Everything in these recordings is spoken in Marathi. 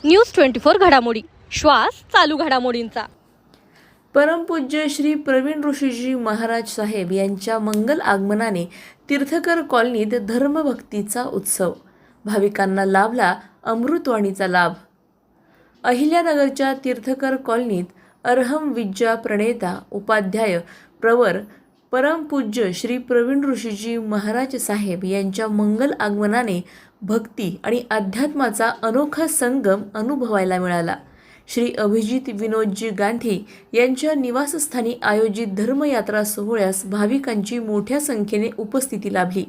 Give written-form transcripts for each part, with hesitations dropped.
न्यूज 24 घडामोडी, श्वास चालू घडामोडींचा। परमपूज्य श्री प्रवीण ऋषीजी महाराज साहेब यांच्या मंगल आगमनाने तीर्थकर कॉलनीत धर्मभक्तीचा उत्सव, भाविकांना लाभला अमृतवाणीचा लाभ। अहिल्यानगरच्या तीर्थकर कॉलनीत अर्हम विद्या प्रणेता उपाध्याय प्रवर परमपूज्य श्री प्रवीण ऋषीजी महाराज साहेब यांच्या मंगल आगमनाने भक्ती आणि अध्यात्माचा अनोखा संगम अनुभवायला मिळाला। श्री अभिजित विनोदजी गांधी यांच्या निवासस्थानी आयोजित धर्मयात्रा सोहळ्यास भाविकांची मोठ्या संख्येने उपस्थिती लाभली।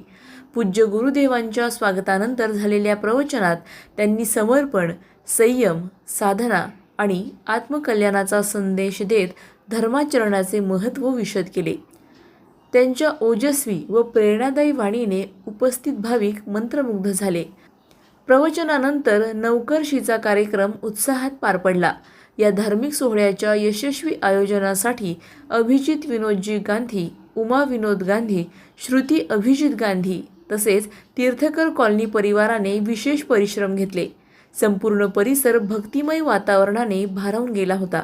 पूज्य गुरुदेवांच्या स्वागतानंतर झालेल्या प्रवचनात त्यांनी समर्पण, संयम, साधना आणि आत्मकल्याणाचा संदेश देत धर्माचरणाचे महत्त्व विशद केले। त्यांच्या ओजस्वी व प्रेरणादायी वाणीने उपस्थित भाविक मंत्रमुग्ध झाले। प्रवचनानंतर नवकर्षीचा कार्यक्रम उत्साहात पार पडला। या धार्मिक सोहळ्याच्या यशस्वी आयोजनासाठी अभिजित विनोदजी गांधी, उमा विनोद गांधी, श्रुती अभिजित गांधी तसेच तीर्थकर कॉलनी परिवाराने विशेष परिश्रम घेतले। संपूर्ण परिसर भक्तिमय वातावरणाने भारावून गेला होता।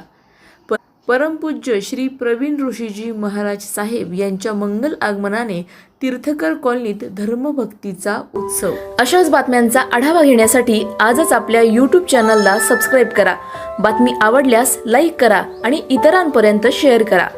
परमपूज्य श्री प्रवीण ऋषीजी महाराज साहेब यांच्या मंगल आगमनाने तीर्थकर कॉलनीत धर्मभक्तीचा उत्सव। अशाच बातम्यांचा आढावा घेण्यासाठी आजच आपल्या YouTube चॅनलला सबस्क्राईब करा। बातमी आवडल्यास लाईक करा आणि इतरांपर्यंत शेअर करा।